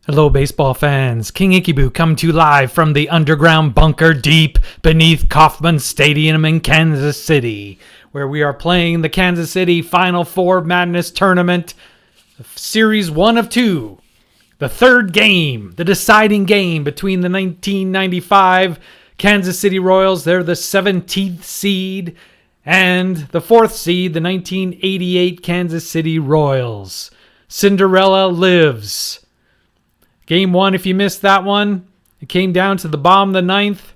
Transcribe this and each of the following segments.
Hello, baseball fans. King Ikibu coming to you live from the underground bunker deep beneath Kauffman Stadium in Kansas City, where we are playing the Kansas City Final Four Madness Tournament, Series 1 of 2. The third game, the deciding game between the 1995 Kansas City Royals, they're the 17th seed, and the 4th seed, the 1988 Kansas City Royals. Cinderella lives. Game 1, if you missed that one, it came down to the bottom of the ninth.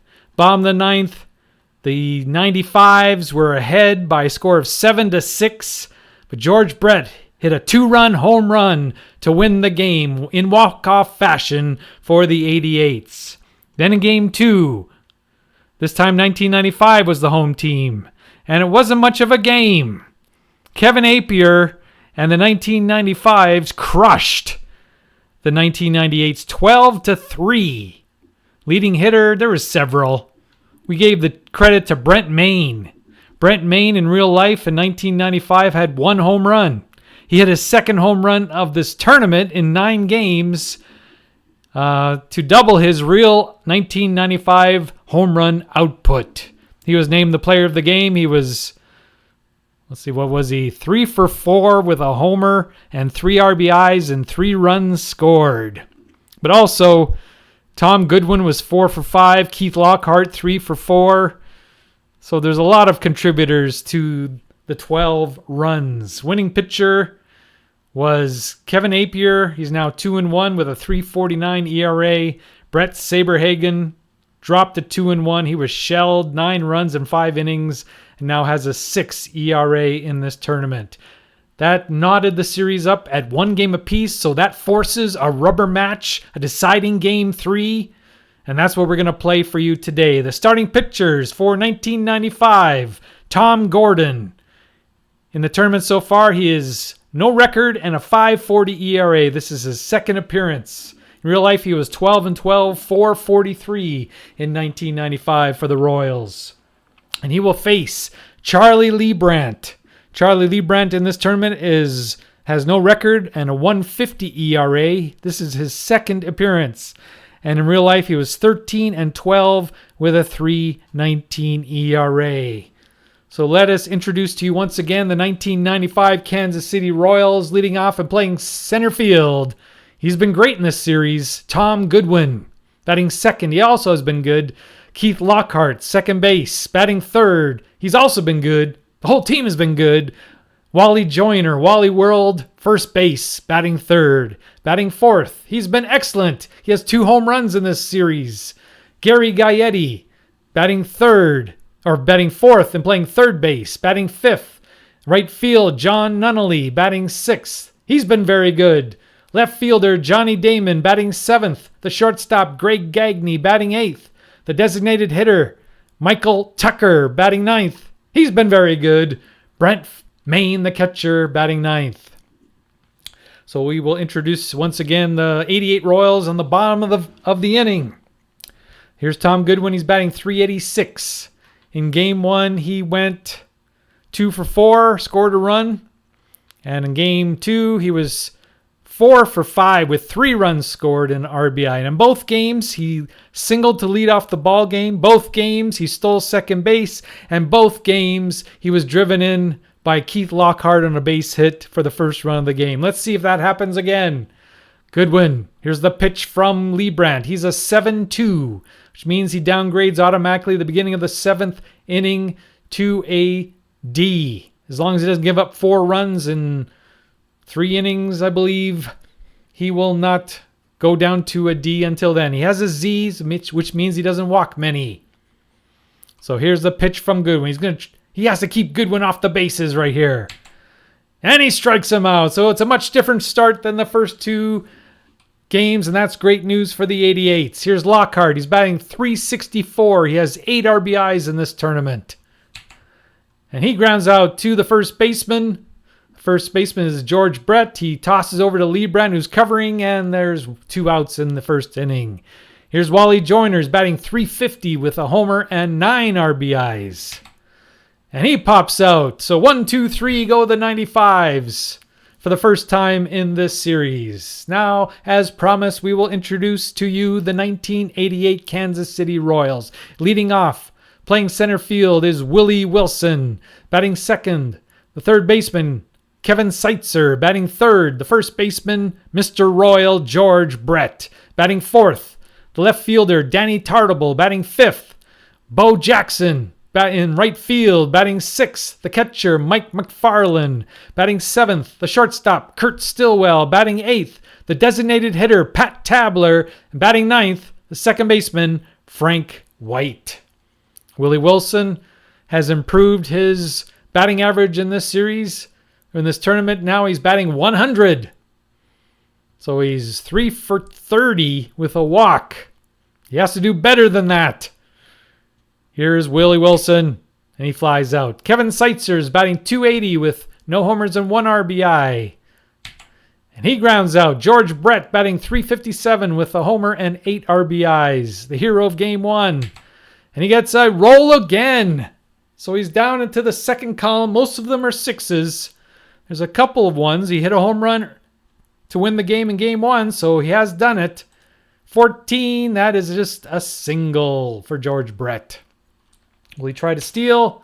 The 95s were ahead by a score of 7-6, but George Brett hit a 2-run home run to win the game in walk-off fashion for the 88s. Then in Game 2, this time 1995 was the home team, and it wasn't much of a game. Kevin Appier and the 1995s crushed the 1998's 12-3. Leading hitter, there was several. We gave the credit to Brent Mayne. Brent Mayne in real life in 1995 had 1 home run. He hit his second home run of this tournament in 9 games to double his real 1995 home run output. He was named the player of the game. He was, what was he? 3 for 4 with a homer and 3 RBIs and 3 runs scored. But also, Tom Goodwin was 4 for 5. Keith Lockhart, 3 for 4. So there's a lot of contributors to the 12 runs. Winning pitcher was Kevin Appier. He's now 2-1 with a 3.49 ERA. Brett Saberhagen dropped to 2-1. He was shelled 9 runs in 5 innings and now has a 6 ERA in this tournament. That knotted the series up at 1 game apiece, so that forces a rubber match, a deciding Game 3, and that's what we're going to play for you today. The starting pitchers for 1995, Tom Gordon. In the tournament so far, he is no record and a 5.40 ERA. This is his second appearance. In real life, he was 12-12, 4.43 in 1995 for the Royals. And he will face Charlie Leibrandt. Charlie Leibrandt in this tournament has no record and a 1.50 ERA. This is his second appearance. And in real life, he was 13-12 with a 3.19 ERA. So let us introduce to you once again the 1995 Kansas City Royals, leading off and playing center field. He's been great in this series. Tom Goodwin, batting second. He also has been good. Keith Lockhart, second base, batting third. He's also been good. The whole team has been good. Wally Joyner, Wally World, first base, batting third. Batting fourth, he's been excellent. He has 2 home runs in this series. Gary Gaetti, batting fourth and playing third base, batting fifth. Right field, John Nunnally, batting sixth. He's been very good. Left fielder, Johnny Damon, batting seventh. The shortstop, Greg Gagne, batting eighth. The designated hitter, Michael Tucker, batting ninth. He's been very good. Brent Mayne, the catcher, batting ninth. So we will introduce once again the 88 Royals on the bottom of the inning. Here's Tom Goodwin. He's batting .386. In Game 1, he went 2 for 4, scored a run. And in Game 2, he was 4 for 5 with 3 runs scored and RBI. And in both games, he singled to lead off the ball game. Both games, he stole second base. And both games, he was driven in by Keith Lockhart on a base hit for the first run of the game. Let's see if that happens again. Goodwin. Here's the pitch from Leibrandt. He's a 7-2, which means he downgrades automatically at the beginning of the 7th inning to a D. As long as he doesn't give up 4 runs in 3 innings, I believe, he will not go down to a D until then. He has a Z, which means he doesn't walk many. So here's the pitch from Goodwin. He has to keep Goodwin off the bases right here. And he strikes him out. So it's a much different start than the first 2 games, and that's great news for the 88s. Here's Lockhart. He's batting .364. He has 8 RBIs in this tournament. And he grounds out to the first baseman. First baseman is George Brett. He tosses over to Leibrandt, who's covering, and there's 2 outs in the first inning. Here's Wally Joyner, batting .350 with a homer and 9 RBIs. And he pops out. So 1, 2, 3 go the 95s. for the first time in this series. Now, as promised, we will introduce to you the 1988 Kansas City Royals. Leading off, playing center field is Willie Wilson. Batting second, the third baseman, Kevin Seitzer. Batting third, the first baseman, Mr. Royal, George Brett. Batting fourth, the left fielder, Danny Tartable. Batting fifth, Bo Jackson. In right field, batting sixth, the catcher, Mike McFarland. Batting seventh, the shortstop, Kurt Stillwell. Batting eighth, the designated hitter, Pat Tabler. And batting ninth, the second baseman, Frank White. Willie Wilson has improved his batting average in this series, in this tournament. Now he's batting 100. So he's 3 for 30 with a walk. He has to do better than that. Here's Willie Wilson, and he flies out. Kevin Seitzer's batting 280 with no homers and 1 RBI. And he grounds out. George Brett batting 357 with a homer and 8 RBIs. The hero of Game 1. And he gets a roll again. So he's down into the second column. Most of them are sixes. There's a couple of ones. He hit a home run to win the game in Game 1, so he has done it. 14, that is just a single for George Brett. Will he try to steal?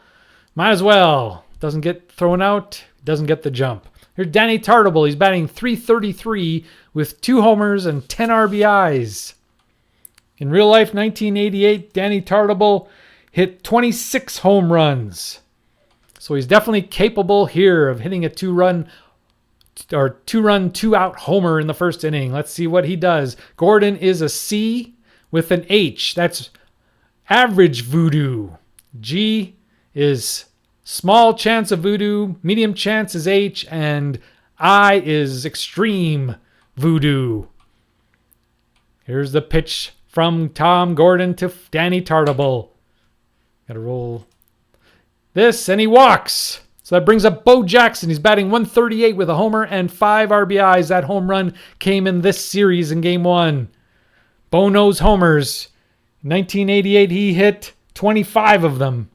Might as well. Doesn't get thrown out. Doesn't get the jump. Here's Danny Tartable. He's batting 333 with 2 homers and 10 RBIs. In real life, 1988, Danny Tartable hit 26 home runs. So he's definitely capable here of hitting a 2-run, 2-out homer in the first inning. Let's see what he does. Gordon is a C with an H. That's average voodoo. G is small chance of voodoo, medium chance is H, and I is extreme voodoo. Here's the pitch from Tom Gordon to Danny Tartable. Got to roll this, and he walks. So that brings up Bo Jackson. He's batting 138 with a homer and 5 RBIs. That home run came in this series in Game 1. Bo knows homers. In 1988, he hit 25 of them.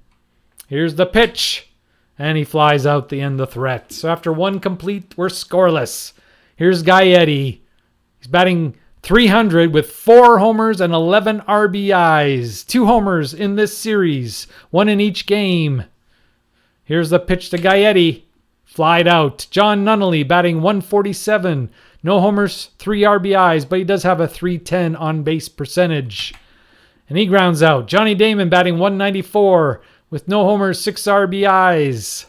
Here's the pitch. And he flies out the end of the threat. So after 1 complete, we're scoreless. Here's Gaetti. He's batting 300 with 4 homers and 11 RBIs. 2 homers in this series. 1 in each game. Here's the pitch to Gaetti. Flied out. John Nunnally batting 147. No homers, 3 RBIs, but he does have a .310 on-base percentage. And he grounds out. Johnny Damon batting 194 with no homers, 6 RBIs.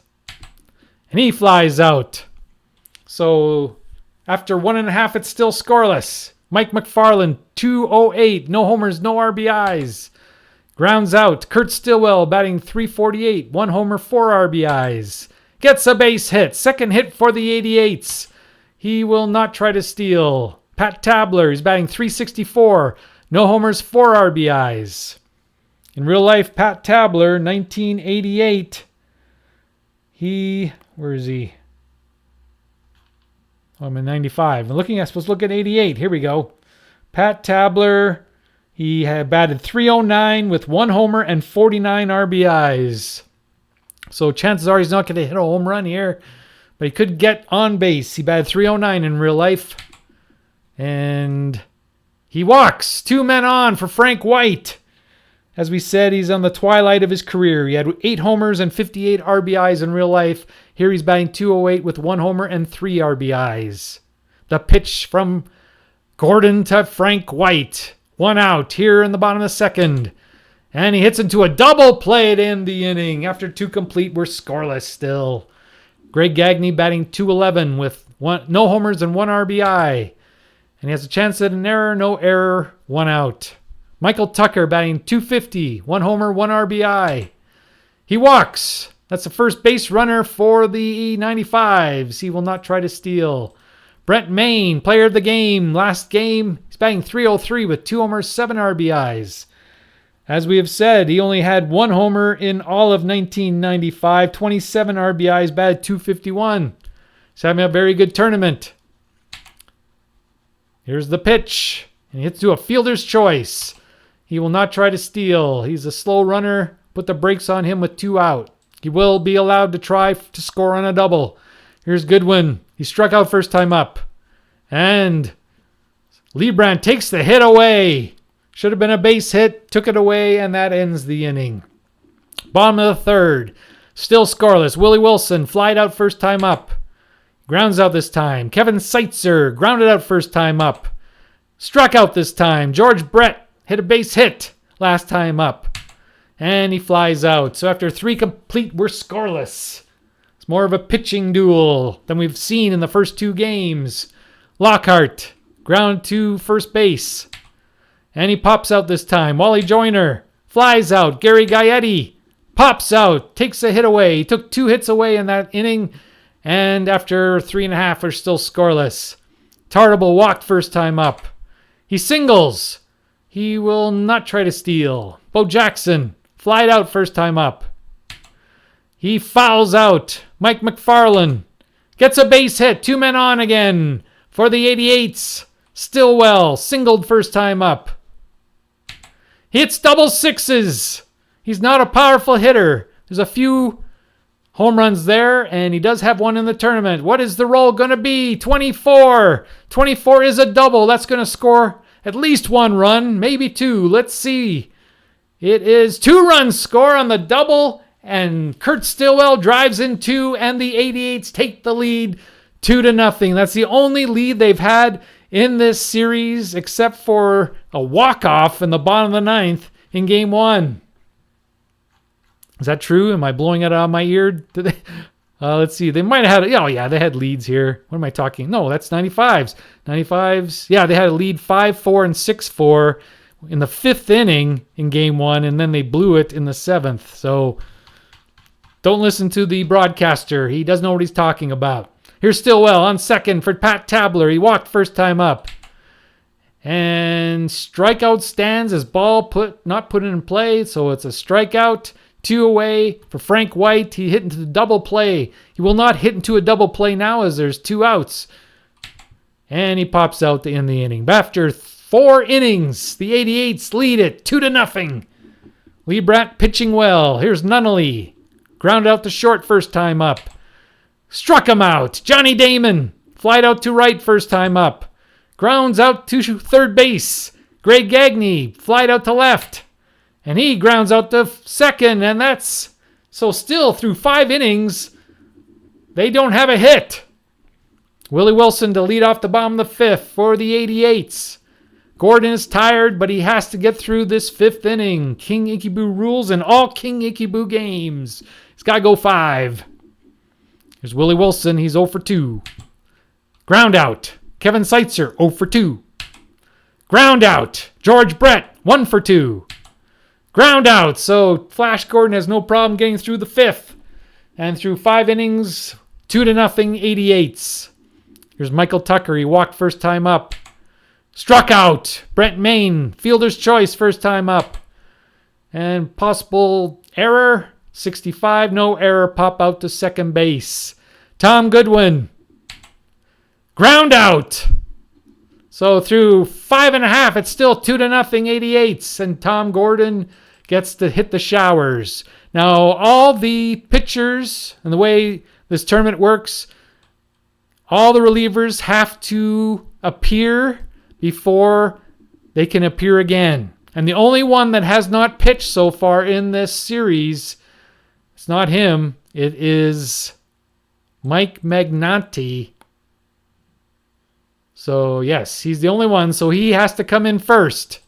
And he flies out. So after 1.5, it's still scoreless. Mike McFarland, 208, no homers, no RBIs. Grounds out. Kurt Stillwell batting 348, 1 homer, 4 RBIs. Gets a base hit. Second hit for the 88s. He will not try to steal. Pat Tabler, he's batting 364. No homers, 4 RBIs. In real life, Pat Tabler, 1988. Where is he? Oh, I'm in 95. I'm supposed to look at 88. Here we go. Pat Tabler, he had batted 309 with 1 homer and 49 RBIs. So chances are he's not going to hit a home run here, but he could get on base. He batted 309 in real life. And he walks. 2 men on for Frank White. As we said, he's on the twilight of his career. He had 8 homers and 58 RBIs in real life. Here he's batting 208 with 1 homer and 3 RBIs. The pitch from Gordon to Frank White. 1 out here in the bottom of the second. And he hits into a double play to end the inning. After 2 complete, we're scoreless still. Greg Gagne batting 211 with no homers and 1 RBI. And he has a chance at an error, no error, 1 out. Michael Tucker batting 250, 1 homer, 1 RBI. He walks. That's the first base runner for the 95s. He will not try to steal. Brent Main, player of the game. Last game, he's batting 303 with 2 homers, 7 RBIs. As we have said, he only had 1 homer in all of 1995, 27 RBIs, batted 251. He's having a very good tournament. Here's the pitch. And he hits to a fielder's choice. He will not try to steal. He's a slow runner. Put the brakes on him with 2 out. He will be allowed to try to score on a double. Here's Goodwin. He struck out first time up. And Leibrandt takes the hit away. Should have been a base hit. Took it away, and that ends the inning. Bottom of the third. Still scoreless. Willie Wilson flied out first time up. Grounds out this time. Kevin Seitzer grounded out first time up. Struck out this time. George Brett hit a base hit last time up. And he flies out. So after 3 complete, we're scoreless. It's more of a pitching duel than we've seen in the first 2 games. Lockhart ground to first base. And he pops out this time. Wally Joyner flies out. Gary Gaetti pops out. Takes a hit away. He took 2 hits away in that inning. And after 3.5, we're still scoreless. Tartable walked first time up. He singles. He will not try to steal. Bo Jackson flied out first time up. He fouls out. Mike McFarland gets a base hit. 2 men on again for the 88s. Stillwell singled first time up. He hits double sixes. He's not a powerful hitter. There's a few home runs there, and he does have one in the tournament. What is the roll going to be? 24. 24 is a double. That's going to score at least 1 run, maybe 2. Let's see. It is 2 runs score on the double, and Kurt Stillwell drives in 2, and the 88s take the lead 2-0. That's the only lead they've had in this series, except for a walk-off in the bottom of the 9th in Game 1. Is that true? Am I blowing it out of my ear? Did they? Let's see. They might have had... Oh, yeah, they had leads here. What am I talking? No, that's 95s. 95s. Yeah, they had a lead 5-4 and 6-4 in the 5th inning in Game 1, and then they blew it in the 7th. So don't listen to the broadcaster. He doesn't know what he's talking about. Here's Stillwell on second for Pat Tabler. He walked first time up. And strikeout stands. His ball not put in play, so it's a strikeout. 2 away for Frank White. He hit into the double play. He will not hit into a double play now as there's 2 outs. And he pops out to end the inning. But after 4 innings, the 88s lead it 2-0. Leibrandt pitching well. Here's Nunnally. Ground out to short first time up. Struck him out. Johnny Damon flied out to right first time up. Grounds out to third base. Greg Gagne flied out to left. And he grounds out to second, and that's... So still, through 5 innings, they don't have a hit. Willie Wilson to lead off the bottom of the 5th for the 88s. Gordon is tired, but he has to get through this 5th inning. King Ikeboo rules in all King Ikeboo games. He's got to go 5. Here's Willie Wilson. He's 0 for 2. Ground out. Kevin Seitzer, 0 for 2. Ground out. George Brett, 1 for 2. Ground out. So Flash Gordon has no problem getting through the 5th. And through 5 innings, 2-0 88s. Here's Michael Tucker. He walked first time up. Struck out. Brent Main, fielder's choice first time up. And possible error. 65, no error. Pop out to second base. Tom Goodwin. Ground out. So through 5.5, it's still 2-0 88s, and Tom Gordon gets to hit the showers. Now, all the pitchers and the way this tournament works, all the relievers have to appear before they can appear again. And the only one that has not pitched so far in this series, it's not him, it is Mike Magnanti. So, yes, he's the only one, so he has to come in first.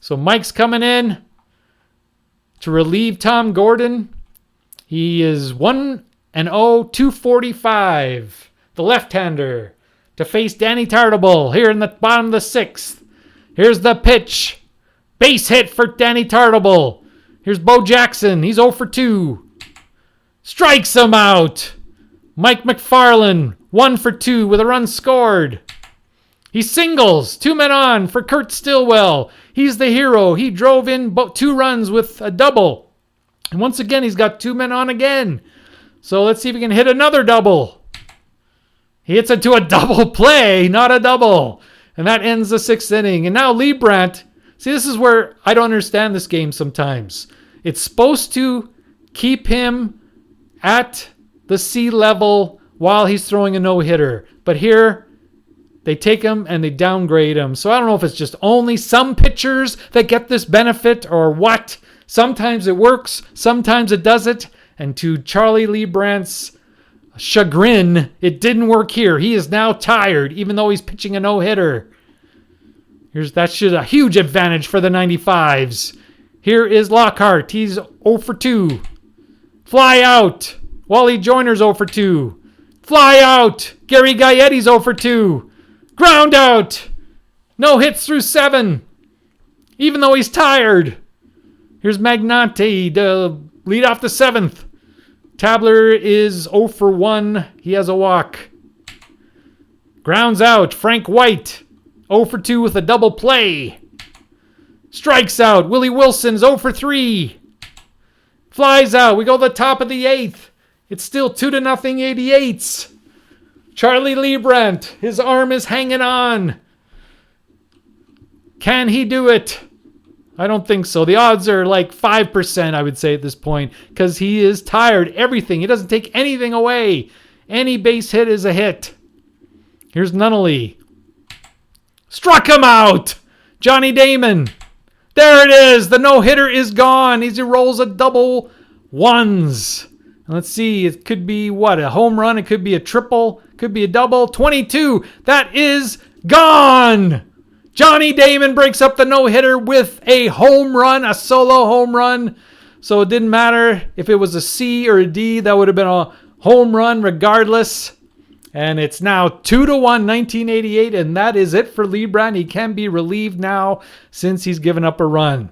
So Mike's coming in to relieve Tom Gordon. He is 1-0, 245. The left-hander to face Danny Tartable here in the bottom of the 6th. Here's the pitch. Base hit for Danny Tartable. Here's Bo Jackson. He's 0 for 2. Strikes him out. Mike McFarland, 1 for 2 with a run scored. He singles. 2 men on for Kurt Stillwell. He's the hero. He drove in 2 runs with a double. And once again, he's got 2 men on again. So let's see if he can hit another double. He hits it to a double play, not a double. And that ends the 6th inning. And now Leibrandt. See, this is where I don't understand this game sometimes. It's supposed to keep him at the sea level while he's throwing a no-hitter. But here, they take him and they downgrade him. So I don't know if it's just only some pitchers that get this benefit or what. Sometimes it works, sometimes it doesn't. And to Charlie Leibrandt's chagrin, it didn't work here. He is now tired, even though he's pitching a no-hitter. That's just a huge advantage for the 95s. Here is Lockhart. He's 0 for 2. Fly out. Wally Joyner's 0 for 2. Fly out. Gary Gaetti's 0 for 2. Ground out. No hits through 7. Even though he's tired. Here's Magnante to lead off the 7th. Tabler is 0 for 1. He has a walk. Grounds out. Frank White. 0 for 2 with a double play. Strikes out. Willie Wilson's 0 for 3. Flies out. We go to the top of the 8th. It's still 2-0 88s. Charlie Leibrandt. His arm is hanging on. Can he do it? I don't think so. The odds are like 5%, I would say, at this point, because he is tired. Everything. He doesn't take anything away. Any base hit is a hit. Here's Nunnally. Struck him out. Johnny Damon. There it is. The no-hitter is gone. He rolls a double ones. Let's see. It could be what? A home run. It could be a triple. Could be a double. 22. That is gone. Johnny Damon breaks up the no-hitter with a home run, a solo home run. So it didn't matter if it was a C or a D. That would have been a home run regardless. And it's now 2-1, 1988, and that is it for Leibrandt. He can be relieved now since he's given up a run.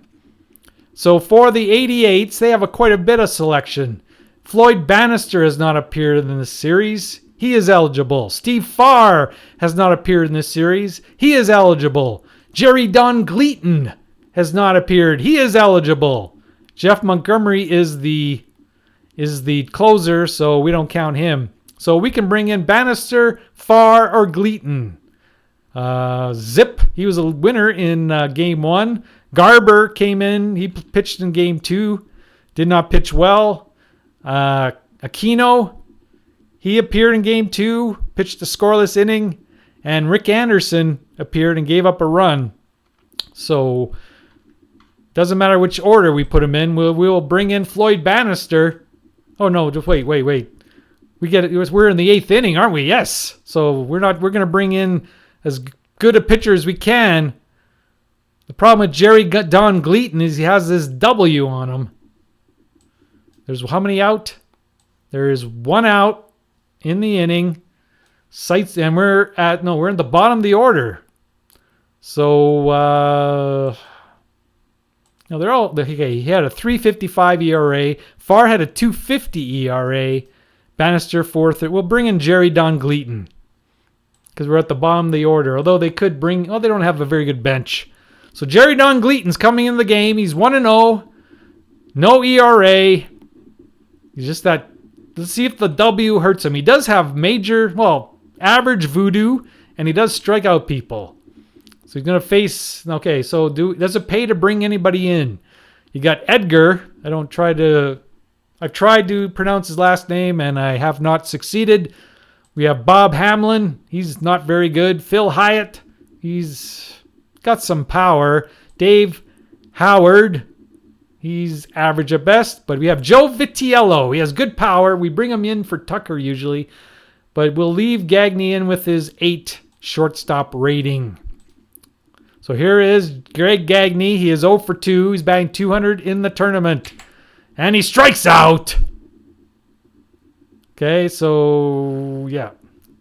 So for the 88s, they have quite a bit of selection. Floyd Bannister has not appeared in this series. He is eligible. Steve Farr has not appeared in this series. He is eligible. Jerry Don Gleaton has not appeared. He is eligible. Jeff Montgomery is the closer, so we don't count him. So we can bring in Bannister, Farr, or Gleaton. Zip, he was a winner in Game 1. Garber came in. He pitched in Game 2. Did not pitch well. Aquino, he appeared in Game 2. Pitched a scoreless inning. And Rick Anderson appeared and gave up a run. So doesn't matter which order we put him in. We'll bring in Floyd Bannister. Oh, no, just wait. We're in the 8th inning, aren't we? Yes. So we're going to bring in as good a pitcher as we can. The problem with Jerry Don Gleaton is he has this W on him. There's how many out? There is 1 out in the inning. And we're in the bottom of the order. So they're all okay. He had a 3.55 ERA. Farr had a 2.50 ERA. Bannister 4th. We'll bring in Jerry Don Gleaton because we're at the bottom of the order. Although they could bring, they don't have a very good bench. So Jerry Don Gleaton's coming in the game. He's 1-0, no ERA. He's just that. Let's see if the W hurts him. He does have average voodoo, and he does strike out people. So he's gonna face. Okay, so does it pay to bring anybody in? You got Edgar. I've tried to pronounce his last name, and I have not succeeded. We have Bob Hamlin. He's not very good. Phil Hyatt. He's got some power. Dave Howard. He's average at best. But we have Joe Vitiello. He has good power. We bring him in for Tucker usually. But we'll leave Gagne in with his 8 shortstop rating. So here is Greg Gagne. He is 0 for 2. He's batting 200 in the tournament. And he strikes out. Okay, so yeah.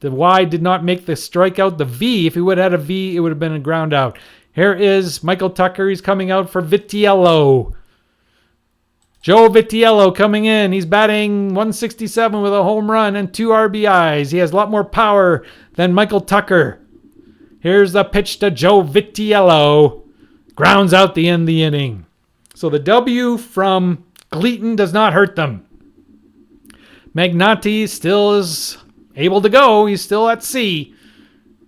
The Y did not make the strikeout. The V, if he would have had a V, it would have been a ground out. Here is Michael Tucker. He's coming out for Vitiello. Joe Vitiello coming in. He's batting 167 with a home run and 2 RBIs. He has a lot more power than Michael Tucker. Here's the pitch to Joe Vitiello. Grounds out the end of the inning. So the W from Gleaton does not hurt them. Magnante still is able to go. He's still at C.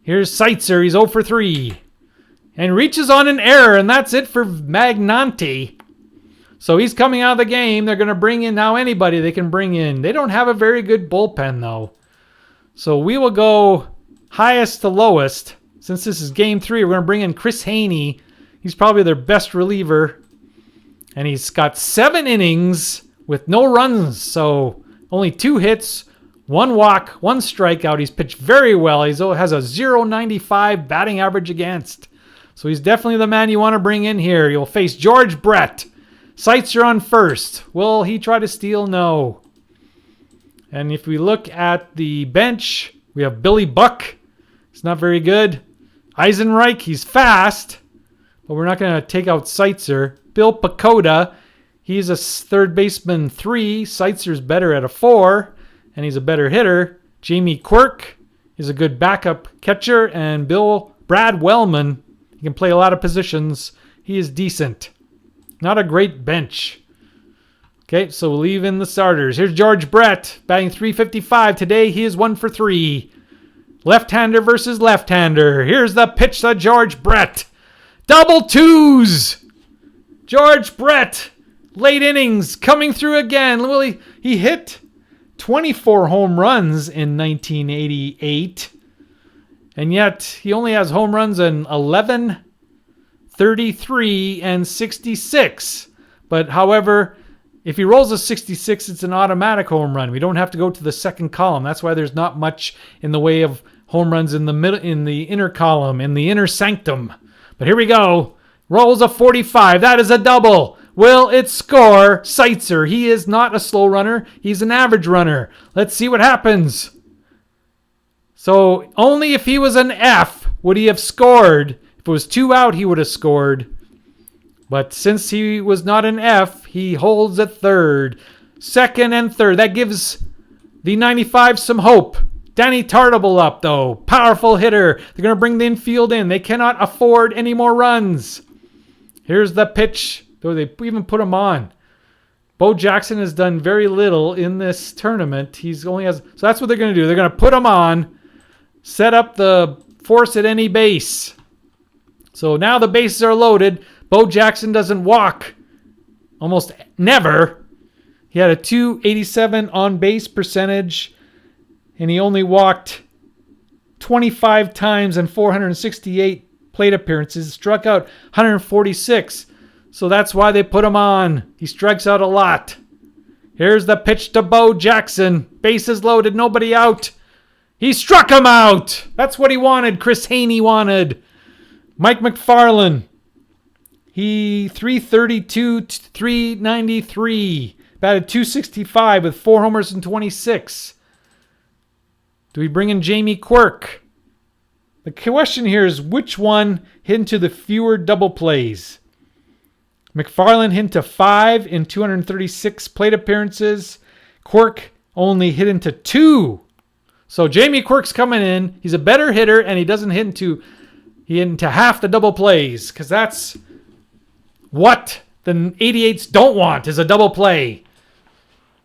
Here's Seitzer. He's 0 for 3. And reaches on an error, and that's it for Magnante. So he's coming out of the game. They're going to bring in now anybody they can bring in. They don't have a very good bullpen, though. So we will go highest to lowest. Since this is game 3, we're going to bring in Chris Haney. He's probably their best reliever. And he's got 7 innings with no runs. So only 2 hits, 1 walk, 1 strikeout. He's pitched very well. He has a .095 batting average against. So he's definitely the man you want to bring in here. You'll face George Brett. Seitzer on first. Will he try to steal? No. And if we look at the bench, we have Billy Buck. He's not very good. Eisenreich, he's fast, but we're not going to take out Seitzer. Bill Pacoda, he's a third baseman 3. Seitzer's better at a 4, and he's a better hitter. Jamie Quirk is a good backup catcher, and Brad Wellman, he can play a lot of positions. He is decent. Not a great bench. Okay, so we'll leave in the starters. Here's George Brett, batting .355. Today he is 1 for 3. Left-hander versus left-hander. Here's the pitch to George Brett. Double twos! George Brett, late innings, coming through again. He hit 24 home runs in 1988. And yet, he only has home runs in 11, 33, and 66. But, however, if he rolls a 66, it's an automatic home run. We don't have to go to the second column. That's why there's not much in the way of home runs in the middle, in the inner column, in the inner sanctum. But here we go. Rolls a 45. That is a double. Will it score? Seitzer. He is not a slow runner. He's an average runner. Let's see what happens. So only if he was an F would he have scored. If it was 2 out, he would have scored. But since he was not an F, he holds at third. Second and third. That gives the 95 some hope. Danny Tartable up, though. Powerful hitter. They're going to bring the infield in. They cannot afford any more runs. Here's the pitch. Though they even put him on. Bo Jackson has done very little in this tournament. So that's what they're going to do. They're going to put him on. Set up the force at any base. So now the bases are loaded. Bo Jackson doesn't walk almost never. He had a .287 on base percentage, and he only walked 25 times and 468 plate appearances, struck out 146. So that's why they put him on. He strikes out a lot. Here's the pitch to Bo Jackson. Bases loaded, nobody out. He struck him out. That's what he wanted. Chris Haney wanted. Mike McFarland. He 332, 393. Batted .265 with 4 homers and 26. Do we bring in Jamie Quirk? The question here is which one hit into the fewer double plays? McFarland hit into 5 in 236 plate appearances. Quirk only hit into 2. So Jamie Quirk's coming in. He's a better hitter, and he doesn't hit into half the double plays, because that's what the 88s don't want, is a double play.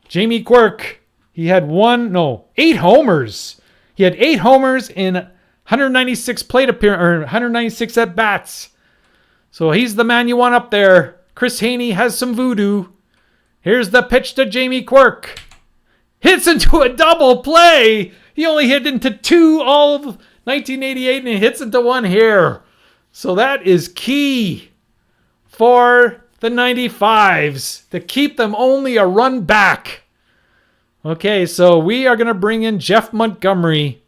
Jamie Quirk, he had 8 homers. He had 8 homers in 196 plate appearance, or 196 at bats. So he's the man you want up there. Chris Haney has some voodoo. Here's the pitch to Jamie Quirk. Hits into a double play. He only hit into 2 all of 1988, and he hits into 1 here. So that is key for the 95s to keep them only a run back. Okay, so we are going to bring in Jeff Montgomery.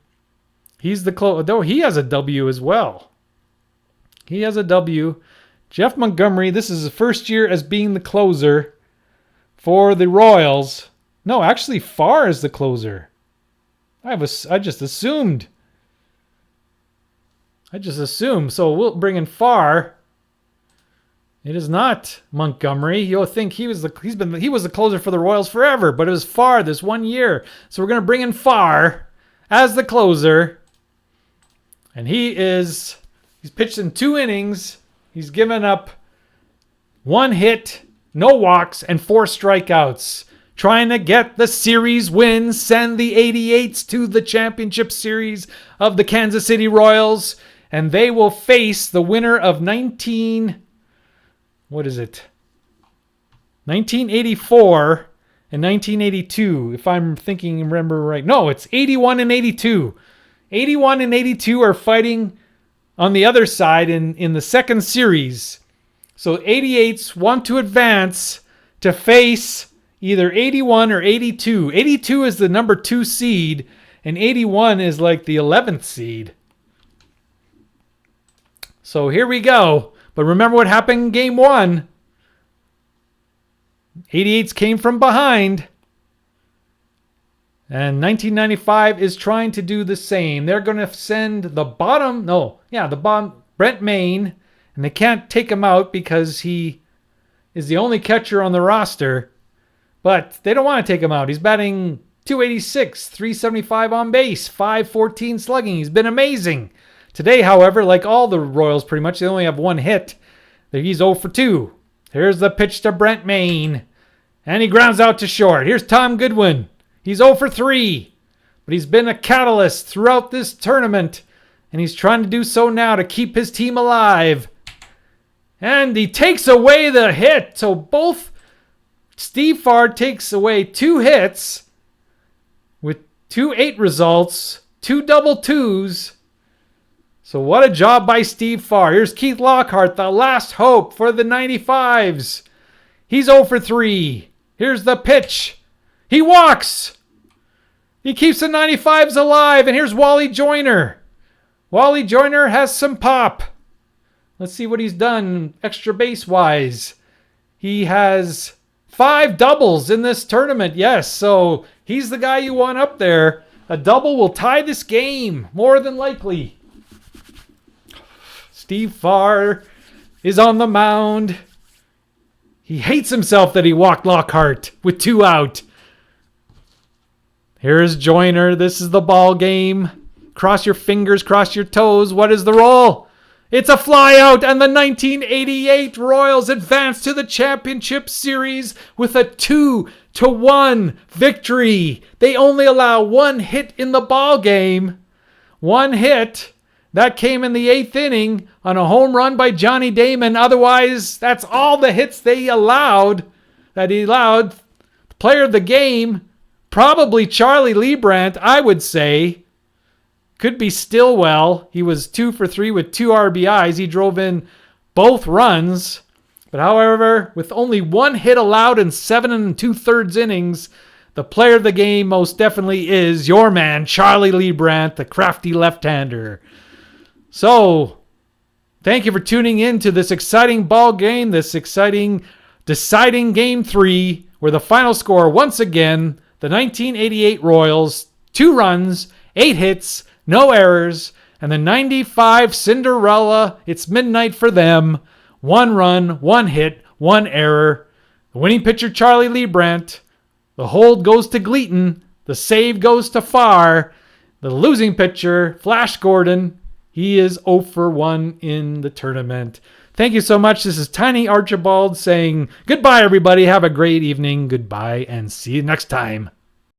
He's the though he has a W as well. He has a W. Jeff Montgomery, this is his first year as being the closer for the Royals. No, actually Farr is the closer. I just assumed. So we'll bring in Farr. It is not Montgomery. You'll think he was the closer for the Royals forever, but it was Farr this 1 year. So we're going to bring in Farr as the closer. And he's pitched in 2 innings. He's given up 1 hit, no walks, and 4 strikeouts. Trying to get the series win, send the 88s to the championship series of the Kansas City Royals. And they will face the winner of 1984 in 1982, if I'm remember right. No, it's 81 and 82. 81 and 82 are fighting on the other side in the second series. So 88s want to advance to face either 81 or 82. 82 is the number 2 seed, and 81 is like the 11th seed. So here we go. But remember what happened in game 1. 88s came from behind. And 1995 is trying to do the same. They're going to send the bottom, Brent Main. And they can't take him out because he is the only catcher on the roster. But they don't want to take him out. He's batting .286, .375 on base, .514 slugging. He's been amazing. Today, however, like all the Royals pretty much, they only have one hit. He's 0 for 2. Here's the pitch to Brent Main. And he grounds out to short. Here's Tom Goodwin. He's 0 for 3. But he's been a catalyst throughout this tournament. And he's trying to do so now to keep his team alive. And he takes away the hit. So both Steve Farr takes away 2 hits with 2 8 results, 2 double twos. So what a job by Steve Farr. Here's Keith Lockhart, the last hope for the 95s. He's 0 for 3. Here's the pitch. He walks. He keeps the 95s alive. And here's Wally Joyner. Wally Joyner has some pop. Let's see what he's done extra base-wise. He has 5 doubles in this tournament. Yes, so he's the guy you want up there. A double will tie this game, more than likely. Steve Farr is on the mound. He hates himself that he walked Lockhart with 2 out. Here's Joyner. This is the ball game. Cross your fingers, cross your toes. What is the roll? It's a flyout, and the 1988 Royals advance to the championship series with a 2-1 victory. They only allow 1 hit in the ball game. 1 hit. That came in the 8th inning on a home run by Johnny Damon. Otherwise, that's all the hits they allowed. The player of the game, probably Charlie Leibrandt, I would say. Could be Stillwell. He was 2 for 3 with 2 RBIs. He drove in both runs. But however, with only 1 hit allowed in 7 2/3 innings, the player of the game most definitely is your man, Charlie Leibrandt, the crafty left-hander. So, thank you for tuning in to this exciting ball game, this exciting deciding Game 3, where the final score, once again, the 1988 Royals, 2 runs, 8 hits, no errors, and the 95 Cinderella, it's midnight for them, 1 run, 1 hit, 1 error. The winning pitcher, Charlie Leibrandt. The hold goes to Gleaton. The save goes to Farr. The losing pitcher, Flash Gordon, he is 0 for 1 in the tournament. Thank you so much. This is Tiny Archibald saying goodbye, everybody. Have a great evening. Goodbye, and see you next time.